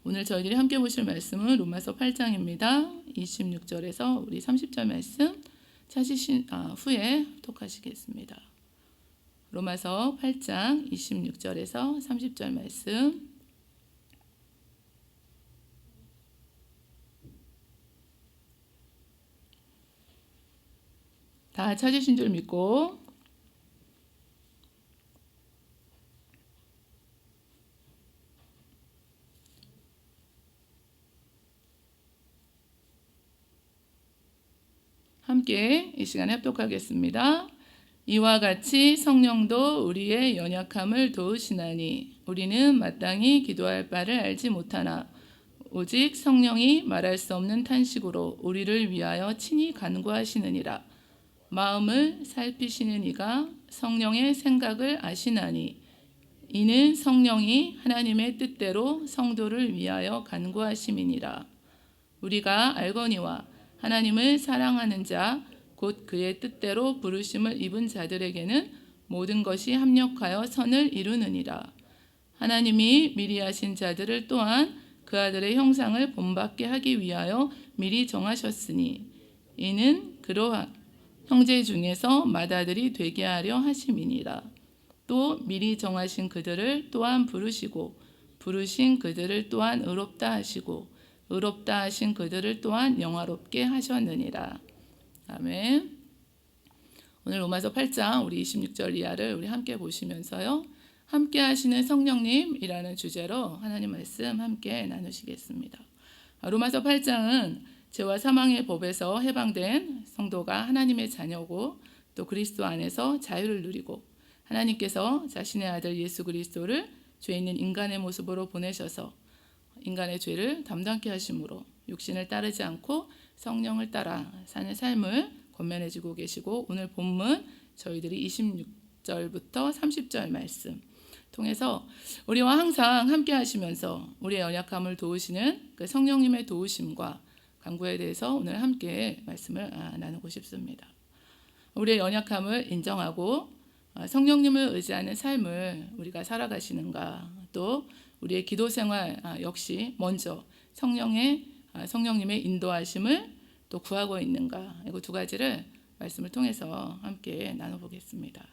오늘 저희들이 함께 보실 말씀은 로마서 8장입니다. 26절에서 우리 30절 말씀 찾으신 후에 합독하시겠습니다. 로마서 8장 26절에서 30절 말씀 다 찾으신 줄 믿고 함께 이 시간에 합독하겠습니다. 이와 같이 성령도 우리의 연약함을 도우시나니 우리는 마땅히 기도할 바를 알지 못하나 오직 성령이 말할 수 없는 탄식으로 우리를 위하여 친히 간구하시느니라. 마음을 살피시는 이가 성령의 생각을 아시나니 이는 성령이 하나님의 뜻대로 성도를 위하여 간구하심이니라. 우리가 알거니와 하나님을 사랑하는 자 곧 그의 뜻대로 부르심을 입은 자들에게는 모든 것이 합력하여 선을 이루느니라. 하나님이 미리 하신 자들을 또한 그 아들의 형상을 본받게 하기 위하여 미리 정하셨으니 이는 그러한 형제 중에서 맏아들이 되게 하려 하심이니라. 또 미리 정하신 그들을 또한 부르시고 부르신 그들을 또한 의롭다 하시고 의롭다 하신 그들을 또한 영화롭게 하셨느니라. 아멘. 오늘 로마서 8장 우리 26절 이하를 우리 함께 보시면서요. 함께 하시는 성령님이라는 주제로 하나님 말씀 함께 나누시겠습니다. 로마서 8장은 죄와 사망의 법에서 해방된 성도가 하나님의 자녀고 또 그리스도 안에서 자유를 누리고 하나님께서 자신의 아들 예수 그리스도를 죄 있는 인간의 모습으로 보내셔서 인간의 죄를 담당케 하심으로 육신을 따르지 않고 성령을 따라 사는 삶을 권면해주고 계시고 오늘 본문 저희들이 26절부터 30절 말씀 통해서 우리와 항상 함께 하시면서 우리의 연약함을 도우시는 그 성령님의 도우심과 간구에 대해서 오늘 함께 말씀을 나누고 싶습니다. 우리의 연약함을 인정하고 성령님을 의지하는 삶을 우리가 살아가시는가, 또 우리의 기도 생활 역시 먼저 성령님의 인도하심을 또 구하고 있는가, 이 두 가지를 말씀을 통해서 함께 나눠보겠습니다.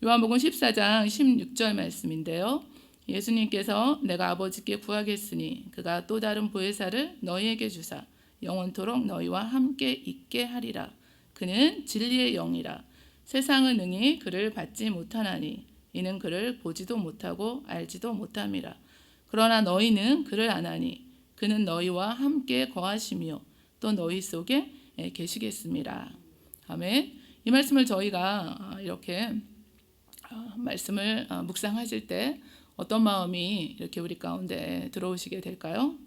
요한복음 14장 16절 말씀인데요. 예수님께서 내가 아버지께 구하겠으니 그가 또 다른 보혜사를 너희에게 주사 영원토록 너희와 함께 있게 하리라. 그는 진리의 영이라. 세상은 능히 그를 받지 못하나니 이는 그를 보지도 못하고 알지도 못함이라. 그러나 너희는 그를 아나니 그는 너희와 함께 거하시며 또 너희 속에 계시겠습니다. 아멘. 이 말씀을 저희가 이렇게 말씀을 묵상하실 때 어떤 마음이 이렇게 우리 가운데 들어오시게 될까요?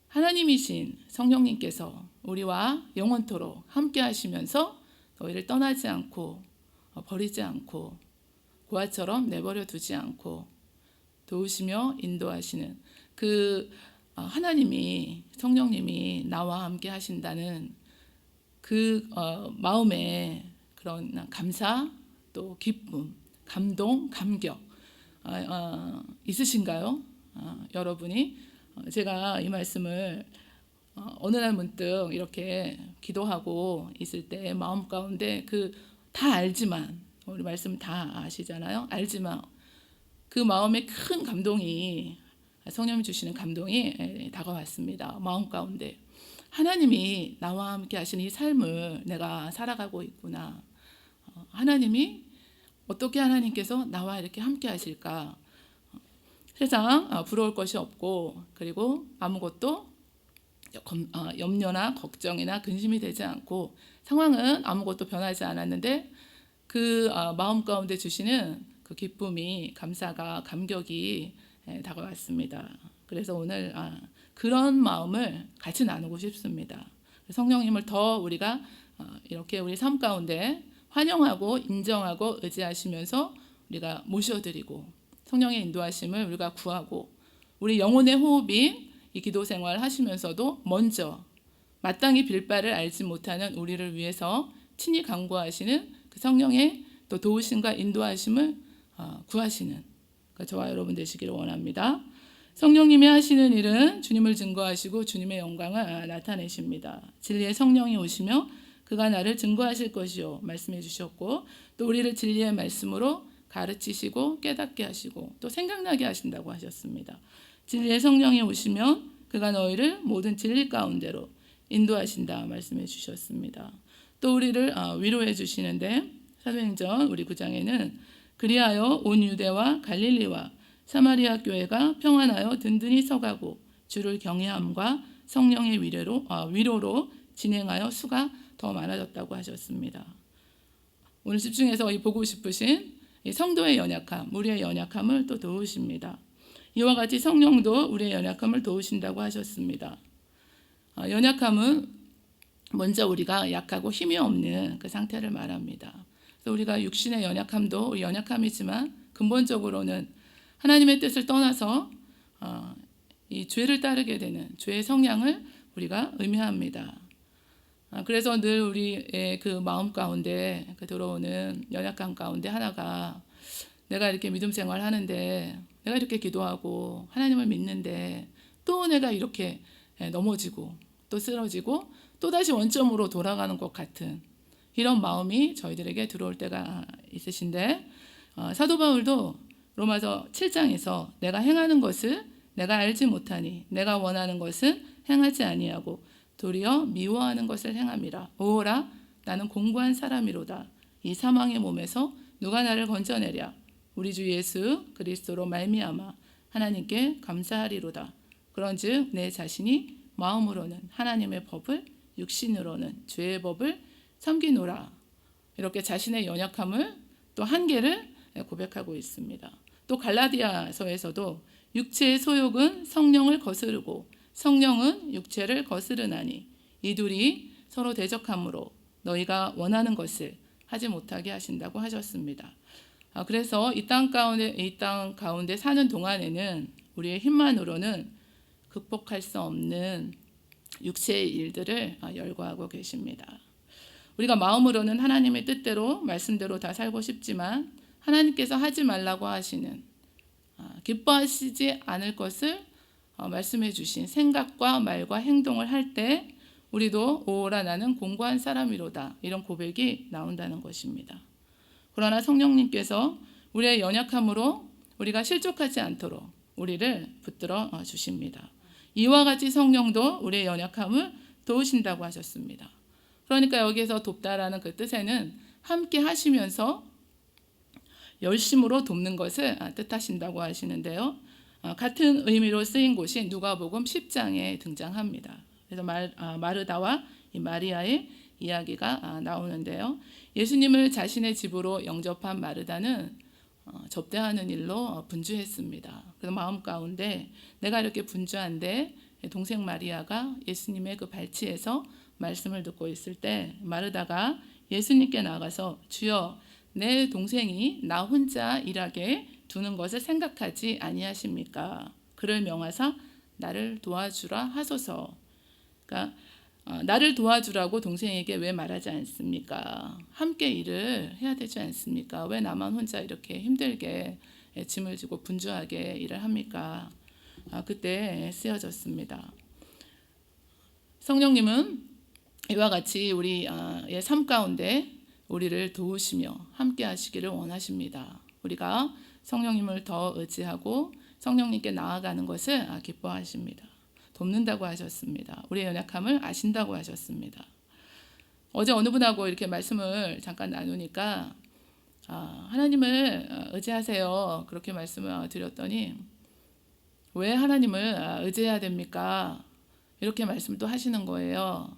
하나님이신 성령님께서 우리와 영원토록 함께 하시면서 너희를 떠나지 않고 버리지 않고 고아처럼 내버려 두지 않고 도우시며 인도하시는 그 하나님이 성령님이 나와 함께 하신다는 그 마음에 그런 감사 또 기쁨, 감동, 감격 있으신가요? 여러분이 제가 이 말씀을 어느 날 문득 이렇게 기도하고 있을 때 마음 가운데 다 알지만 우리 말씀 다 아시잖아요. 알지만 그 마음에 큰 감동이 성령이 주시는 감동이 다가왔습니다. 마음 가운데 하나님이 나와 함께 하시는 이 삶을 내가 살아가고 있구나. 하나님이 어떻게 하나님께서 나와 이렇게 함께 하실까? 세상 부러울 것이 없고 그리고 아무것도 염려나 걱정이나 근심이 되지 않고 상황은 아무것도 변하지 않았는데 그 마음 가운데 주시는 그 기쁨이 감사가 감격이 다가왔습니다. 그래서 오늘 그런 마음을 같이 나누고 싶습니다. 성령님을 더 우리가 이렇게 우리 삶 가운데 환영하고 인정하고 의지하시면서 우리가 모셔드리고 성령의 인도하심을 우리가 구하고 우리 영혼의 호흡인 이 기도 생활 하시면서도 먼저 마땅히 빌 바를 알지 못하는 우리를 위해서 친히 간구하시는 그 성령의 또 도우심과 인도하심을 구하시는 저와 여러분 되시기를 원합니다. 성령님이 하시는 일은 주님을 증거하시고 주님의 영광을 나타내십니다. 진리의 성령이 오시며 그가 나를 증거하실 것이요 말씀해 주셨고, 또 우리를 진리의 말씀으로 가르치시고 깨닫게 하시고 또 생각나게 하신다고 하셨습니다. 진리의 성령이 오시면 그가 너희를 모든 진리 가운데로 인도하신다 말씀해 주셨습니다. 또 우리를 위로해 주시는데, 사도행전 우리 9장에는 그리하여 온 유대와 갈릴리와 사마리아 교회가 평안하여 든든히 서가고 주를 경외함과 성령의 위로로 진행하여 수가 더 많아졌다고 하셨습니다. 오늘 집중해서 보고 싶으신 이 성도의 연약함, 우리의 연약함을 또 도우십니다. 이와 같이 성령도 우리의 연약함을 도우신다고 하셨습니다. 연약함은 먼저 우리가 약하고 힘이 없는 그 상태를 말합니다. 그래서 우리가 육신의 연약함도 우리 연약함이지만 근본적으로는 하나님의 뜻을 떠나서 이 죄를 따르게 되는 죄의 성향을 우리가 의미합니다. 그래서 늘 우리의 그 마음 가운데 들어오는 연약함 가운데 하나가, 내가 이렇게 믿음 생활하는데, 내가 이렇게 기도하고 하나님을 믿는데 또 내가 이렇게 넘어지고 또 쓰러지고 또 다시 원점으로 돌아가는 것 같은 이런 마음이 저희들에게 들어올 때가 있으신데, 사도 바울도 로마서 7장에서 내가 행하는 것을 내가 알지 못하니 내가 원하는 것은 행하지 아니하고 도리어 미워하는 것을 행함이라. 오호라 나는 공고한 사람이로다. 이 사망의 몸에서 누가 나를 건져내랴. 우리 주 예수 그리스도로 말미암아 하나님께 감사하리로다. 그런즉 내 자신이 마음으로는 하나님의 법을, 육신으로는 죄의 법을 섬기노라. 이렇게 자신의 연약함을 또 한계를 고백하고 있습니다. 또 갈라디아서에서도 육체의 소욕은 성령을 거스르고 성령은 육체를 거스르나니 이 둘이 서로 대적함으로 너희가 원하는 것을 하지 못하게 하신다고 하셨습니다. 그래서 이 땅 가운데 사는 동안에는 우리의 힘만으로는 극복할 수 없는 육체의 일들을 열거하고 계십니다. 우리가 마음으로는 하나님의 뜻대로 말씀대로 다 살고 싶지만 하나님께서 하지 말라고 하시는, 기뻐하시지 않을 것을 말씀해 주신 생각과 말과 행동을 할 때 우리도 오라 나는 공고한 사람이로다, 이런 고백이 나온다는 것입니다. 그러나 성령님께서 우리의 연약함으로 우리가 실족하지 않도록 우리를 붙들어 주십니다. 이와 같이 성령도 우리의 연약함을 도우신다고 하셨습니다. 그러니까 여기에서 돕다라는 그 뜻에는 함께 하시면서 열심으로 돕는 것을 뜻하신다고 하시는데요. 같은 의미로 쓰인 곳이 누가복음 10장에 등장합니다. 그래서 마르다와 이 마리아의 이야기가 나오는데요. 예수님을 자신의 집으로 영접한 마르다는 접대하는 일로 분주했습니다. 그래서 마음 가운데 내가 이렇게 분주한데 동생 마리아가 예수님의 그 발치에서 말씀을 듣고 있을 때 마르다가 예수님께 나가서 주여 내 동생이 나 혼자 일하게 두는 것을 생각하지 아니하십니까? 그를 명하사 나를 도와주라 하소서. 그러니까 나를 도와주라고 동생에게 왜 말하지 않습니까? 함께 일을 해야 되지 않습니까? 왜 나만 혼자 이렇게 힘들게 짐을 지고 분주하게 일을 합니까? 그때 쓰여졌습니다. 성령님은 이와 같이 우리의 삶 가운데 우리를 도우시며 함께 하시기를 원하십니다. 우리가 성령님을 더 의지하고 성령님께 나아가는 것을 기뻐하십니다. 돕는다고 하셨습니다. 우리의 연약함을 아신다고 하셨습니다. 어제 어느 분하고 이렇게 말씀을 잠깐 나누니까 하나님을 의지하세요. 그렇게 말씀을 드렸더니 왜 하나님을 의지해야 됩니까? 이렇게 말씀 또 하시는 거예요.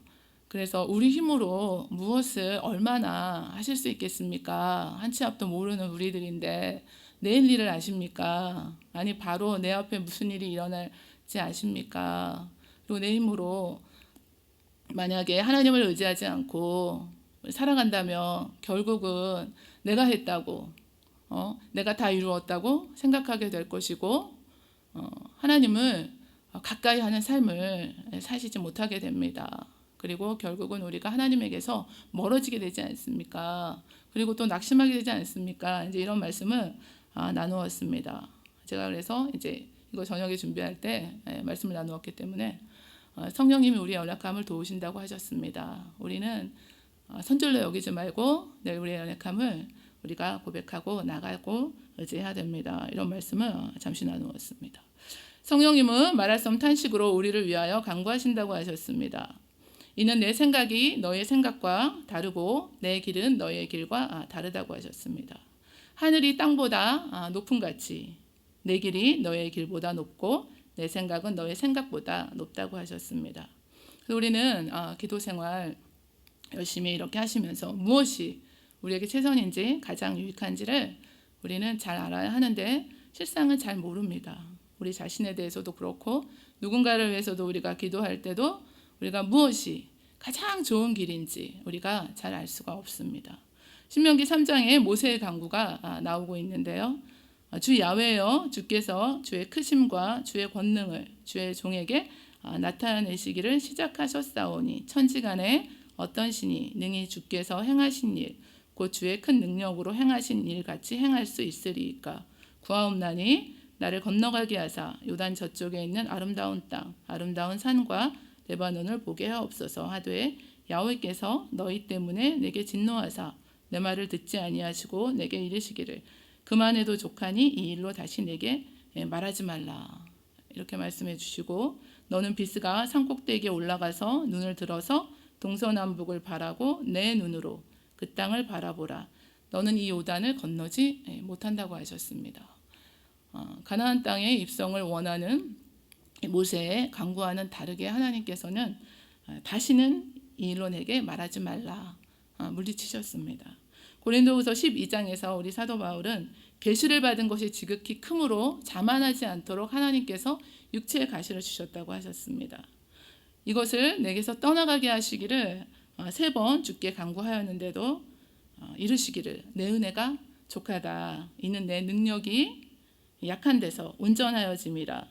그래서 우리 힘으로 무엇을 얼마나 하실 수 있겠습니까? 한 치 앞도 모르는 우리들인데 내일 일을 아십니까? 아니 바로 내 앞에 무슨 일이 일어날지 아십니까? 그리고 내 힘으로 만약에 하나님을 의지하지 않고 살아간다면 결국은 내가 했다고, 내가 다 이루었다고 생각하게 될 것이고 하나님을 가까이 하는 삶을 사시지 못하게 됩니다. 그리고 결국은 우리가 하나님에게서 멀어지게 되지 않습니까? 그리고 또 낙심하게 되지 않습니까? 이제 이런 말씀을 나누었습니다. 제가 그래서 이제 이거 저녁에 준비할 때 말씀을 나누었기 때문에 성령님이 우리의 연약함을 도우신다고 하셨습니다. 우리는 선줄로 여기지 말고 늘 우리의 연약함을 우리가 고백하고 나가고 의지해야 됩니다. 이런 말씀을 잠시 나누었습니다. 성령님은 말할 수 없는 탄식으로 우리를 위하여 간구하신다고 하셨습니다. 이는 내 생각이 너의 생각과 다르고 내 길은 너의 길과 다르다고 하셨습니다. 하늘이 땅보다 높은 같이 내 길이 너의 길보다 높고 내 생각은 너의 생각보다 높다고 하셨습니다. 그래서 우리는 기도 생활 열심히 이렇게 하시면서 무엇이 우리에게 최선인지 가장 유익한지를 우리는 잘 알아야 하는데 실상은 잘 모릅니다. 우리 자신에 대해서도 그렇고 누군가를 위해서도 우리가 기도할 때도 우리가 무엇이 가장 좋은 길인지 우리가 잘 알 수가 없습니다. 신명기 3장에 모세의 간구가 나오고 있는데요. 주 야훼여 주께서 주의 크심과 주의 권능을 주의 종에게 나타내시기를 시작하셨사오니 천지간에 어떤 신이 능히 주께서 행하신 일 곧 주의 큰 능력으로 행하신 일 같이 행할 수 있으리이까. 구하옵나니 나를 건너가게 하사 요단 저쪽에 있는 아름다운 땅 아름다운 산과 레바논을 보게 하옵소서 하되 야훼께서 너희 때문에 내게 진노하사 내 말을 듣지 아니하시고 내게 이르시기를 그만해도 족하니 이 일로 다시 내게 말하지 말라. 이렇게 말씀해 주시고 너는 비스가 산꼭대기에 올라가서 눈을 들어서 동서남북을 바라고 내 눈으로 그 땅을 바라보라. 너는 이 요단을 건너지 못한다고 하셨습니다. 가나안 땅의 입성을 원하는 모세의 간구와는 다르게 하나님께서는 다시는 이 일로 내게 말하지 말라 물리치셨습니다. 고린도후서 12장에서 우리 사도 바울은 계시를 받은 것이 지극히 크므로 자만하지 않도록 하나님께서 육체의 가시를 주셨다고 하셨습니다. 이것을 내게서 떠나가게 하시기를 3번 주께 간구하였는데도 이르시기를 내 은혜가 족하다. 이는 내 능력이 약한 데서 온전하여짐이라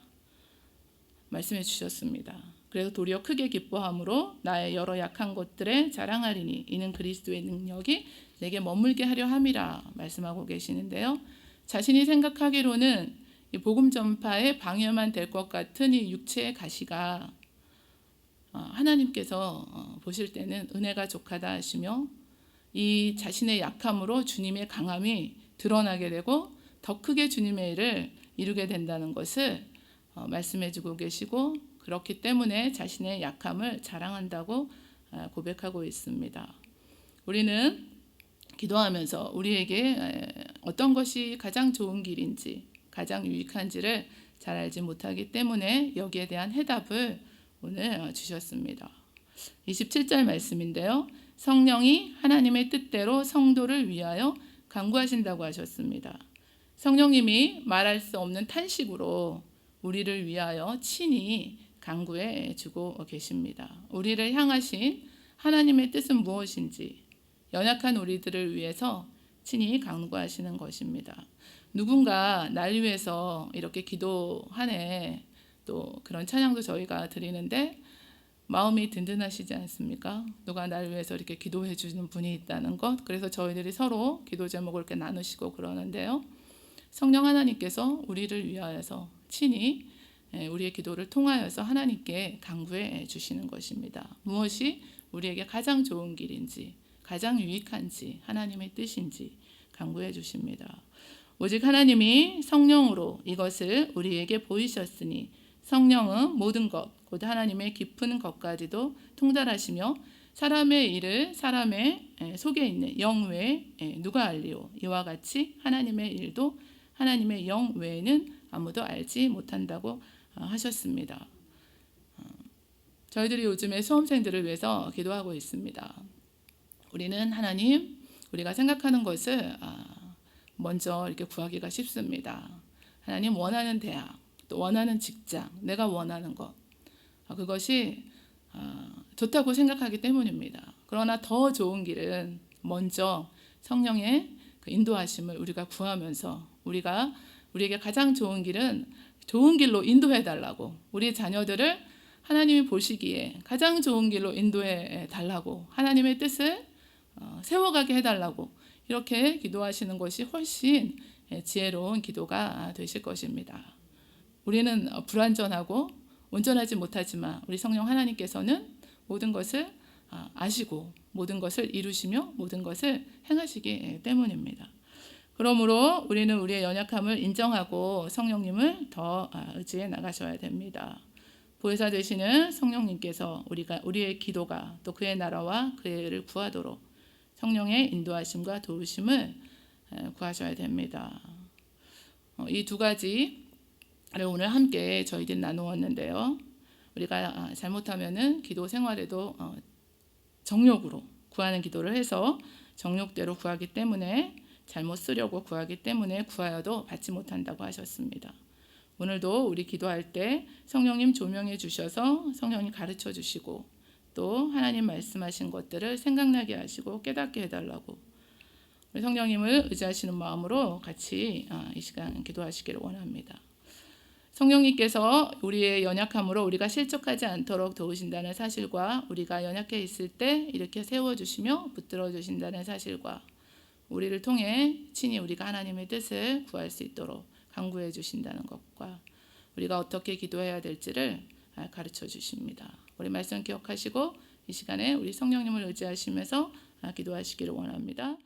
말씀해 주셨습니다. 그래서 도리어 크게 기뻐함으로 나의 여러 약한 것들에 자랑하리니 이는 그리스도의 능력이 내게 머물게 하려 함이라 말씀하고 계시는데요. 자신이 생각하기로는 이 복음 전파에 방해만 될 것 같은 이 육체의 가시가 하나님께서 보실 때는 은혜가 족하다 하시며 이 자신의 약함으로 주님의 강함이 드러나게 되고 더 크게 주님의 일을 이루게 된다는 것을 말씀해 주고 계시고 그렇기 때문에 자신의 약함을 자랑한다고 고백하고 있습니다. 우리는 기도하면서 우리에게 어떤 것이 가장 좋은 길인지 가장 유익한지를 잘 알지 못하기 때문에 여기에 대한 해답을 오늘 주셨습니다. 27절 말씀인데요. 성령이 하나님의 뜻대로 성도를 위하여 간구하신다고 하셨습니다. 성령님이 말할 수 없는 탄식으로 우리를 위하여 친히 간구해 주고 계십니다. 우리를 향하신 하나님의 뜻은 무엇인지 연약한 우리들을 위해서 친히 간구하시는 것입니다. 누군가 날 위해서 이렇게 기도하네 또 그런 찬양도 저희가 드리는데 마음이 든든하시지 않습니까? 누가 날 위해서 이렇게 기도해 주시는 분이 있다는 것. 그래서 저희들이 서로 기도 제목을 이렇게 나누시고 그러는데요. 성령 하나님께서 우리를 위하여서 친히 우리의 기도를 통하여서 하나님께 간구해 주시는 것입니다. 무엇이 우리에게 가장 좋은 길인지 가장 유익한지 하나님의 뜻인지 간구해 주십니다. 오직 하나님이 성령으로 이것을 우리에게 보이셨으니 성령은 모든 것 곧 하나님의 깊은 것까지도 통달하시며 사람의 일을 사람의 속에 있는 영 외에 누가 알리오. 이와 같이 하나님의 일도 하나님의 영 외에는 아무도 알지 못한다고 하셨습니다. 저희들이 요즘에 수험생들을 위해서 기도하고 있습니다. 우리는 하나님, 우리가 생각하는 것을 먼저 이렇게 구하기가 쉽습니다. 하나님 원하는 대학, 또 원하는 직장, 내가 원하는 것, 그것이 좋다고 생각하기 때문입니다. 그러나 더 좋은 길은 먼저 성령의 그 인도하심을 우리가 구하면서 우리에게 가장 좋은 길은 좋은 길로 인도해 달라고 우리 자녀들을 하나님이 보시기에 가장 좋은 길로 인도해 달라고 하나님의 뜻을 세워가게 해달라고 이렇게 기도하시는 것이 훨씬 지혜로운 기도가 되실 것입니다. 우리는 불완전하고 온전하지 못하지만 우리 성령 하나님께서는 모든 것을 아시고 모든 것을 이루시며 모든 것을 행하시기 때문입니다. 그러므로 우리는 우리의 연약함을 인정하고 성령님을 더 의지해 나가셔야 됩니다. 보혜사 되시는 성령님께서 우리의 기도가 또 그의 나라와 그의 의를 구하도록 성령의 인도하심과 도우심을 구하셔야 됩니다. 이 두 가지를 오늘 함께 저희들이 나누었는데요. 우리가 잘못하면은 기도 생활에도 정욕으로 구하는 기도를 해서 정욕대로 구하기 때문에 잘못 쓰려고 구하기 때문에 구하여도 받지 못한다고 하셨습니다. 오늘도 우리 기도할 때 성령님 조명해 주셔서 성령님 가르쳐 주시고 또 하나님 말씀하신 것들을 생각나게 하시고 깨닫게 해달라고 우리 성령님을 의지하시는 마음으로 같이 이 시간 기도하시기를 원합니다. 성령님께서 우리의 연약함으로 우리가 실족하지 않도록 도우신다는 사실과 우리가 연약해 있을 때 이렇게 세워주시며 붙들어 주신다는 사실과 우리를 통해 친히 우리가 하나님의 뜻을 구할 수 있도록 간구해 주신다는 것과 우리가 어떻게 기도해야 될지를 가르쳐 주십니다. 우리 말씀 기억하시고 이 시간에 우리 성령님을 의지하시면서 기도하시기를 원합니다.